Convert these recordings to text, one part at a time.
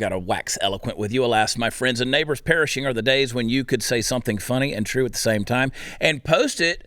Got to wax eloquent with you. Alas, my friends and neighbors, perishing are the days when you could say something funny and true at the same time and post it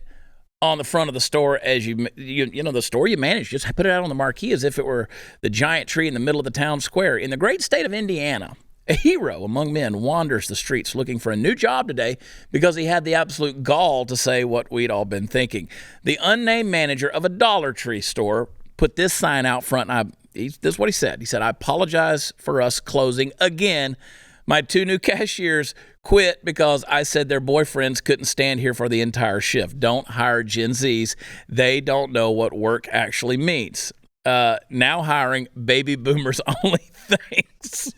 on the front of the store as you know, the store you manage. Just put it out on the marquee as if it were the giant tree in the middle of the town square. In the great state of Indiana, a hero among men wanders the streets looking for a new job today because he had the absolute gall to say what we'd all been thinking. The unnamed manager of a Dollar Tree store put this sign out front, and this is what he said. He said, "I apologize for us closing again. My 2 new cashiers quit because I said their boyfriends couldn't stand here for the entire shift. Don't hire Gen Zs. They don't know what work actually means. Now hiring baby boomers only. Thanks."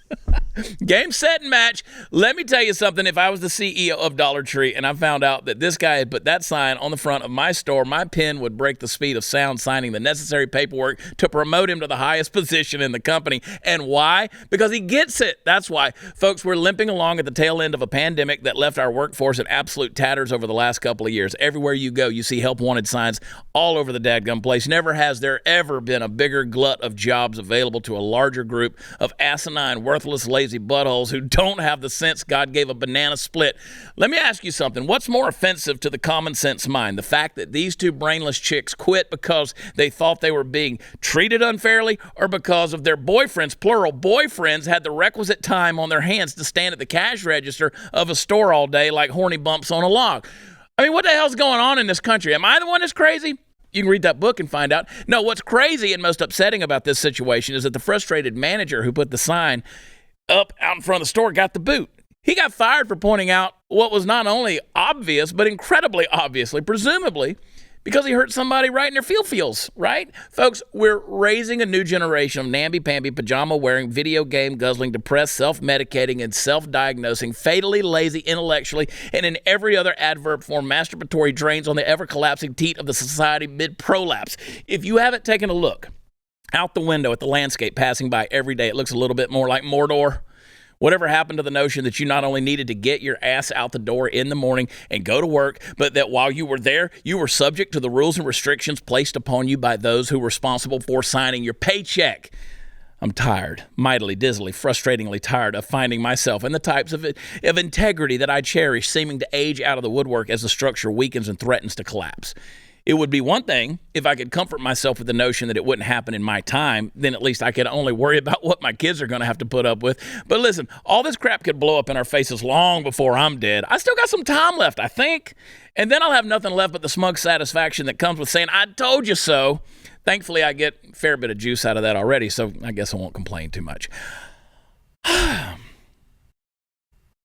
Game, set, and match. Let me tell you something. If I was the CEO of Dollar Tree and I found out that this guy had put that sign on the front of my store, my pen would break the speed of sound signing the necessary paperwork to promote him to the highest position in the company. And why? Because he gets it. That's why. Folks, we're limping along at the tail end of a pandemic that left our workforce in absolute tatters over the last couple of years. Everywhere you go, you see help wanted signs all over the dadgum place. Never has there ever been a bigger glut of jobs available to a larger group of asinine, worthless, lazy buttholes who don't have the sense God gave a banana split. Let me ask you something. What's more offensive to the common sense mind? The fact that these 2 brainless chicks quit because they thought they were being treated unfairly, or because of their boyfriends, plural boyfriends, had the requisite time on their hands to stand at the cash register of a store all day like horny bumps on a log? I mean, what the hell's going on in this country? Am I the one that's crazy? You can read that book and find out. No, what's crazy and most upsetting about this situation is that the frustrated manager who put the sign up out in front of the store got the boot. He got fired for pointing out what was not only obvious, but incredibly obviously, presumably, because he hurt somebody right in their feels, right? Folks, we're raising a new generation of namby-pamby, pajama-wearing, video game guzzling, depressed, self-medicating, and self-diagnosing, fatally lazy intellectually, and in every other adverb form, masturbatory drains on the ever-collapsing teat of the society mid-prolapse. If you haven't taken a look out the window at the landscape passing by every day, it looks a little bit more like Mordor. Whatever happened to the notion that you not only needed to get your ass out the door in the morning and go to work, but that while you were there, you were subject to the rules and restrictions placed upon you by those who were responsible for signing your paycheck? I'm tired, mightily, dizzily, frustratingly tired of finding myself and the types of integrity that I cherish seeming to age out of the woodwork as the structure weakens and threatens to collapse. It would be one thing if I could comfort myself with the notion that it wouldn't happen in my time. Then at least I could only worry about what my kids are going to have to put up with. But listen, all this crap could blow up in our faces long before I'm dead. I still got some time left, I think. And then I'll have nothing left but the smug satisfaction that comes with saying, "I told you so." Thankfully, I get a fair bit of juice out of that already, so I guess I won't complain too much.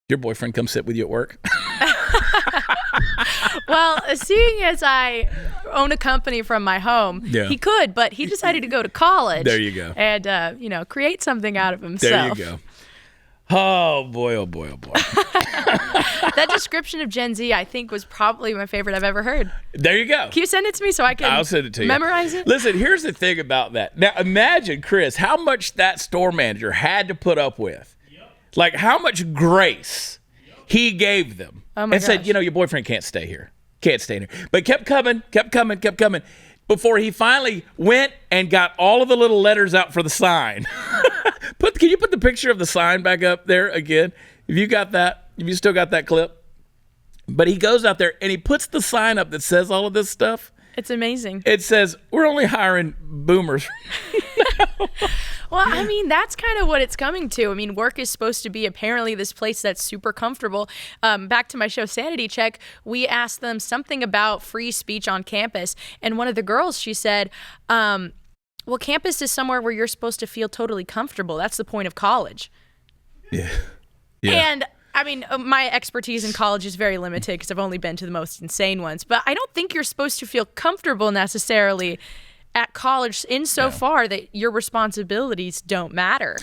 Your boyfriend come sit with you at work? Well, seeing as I own a company from my home, he could, but he decided to go to college. There you go. And, create something out of himself. There you go. Oh, boy, oh, boy, oh, boy. That description of Gen Z, I think, was probably my favorite I've ever heard. There you go. Can you send it to me so I can I'll send it to you. Memorize it? Listen, here's the thing about that. Now, imagine, Chris, how much that store manager had to put up with. Yep. Like, how much grace he gave them. Oh my and gosh. said, your boyfriend can't stay here. Can't stay here. But kept coming. Before he finally went and got all of the little letters out for the sign. Can you put the picture of the sign back up there again? If you got that, if you still got that clip. But he goes out there and he puts the sign up that says all of this stuff. It's amazing. It says, "We're only hiring boomers." Well, I mean, that's kind of what it's coming to. I mean, work is supposed to be apparently this place that's super comfortable. Back to my show, Sanity Check, we asked them something about free speech on campus. And one of the girls, she said, well, campus is somewhere where you're supposed to feel totally comfortable. That's the point of college. Yeah. And I mean, my expertise in college is very limited because I've only been to the most insane ones. But I don't think you're supposed to feel comfortable necessarily at college insofar that your responsibilities don't matter.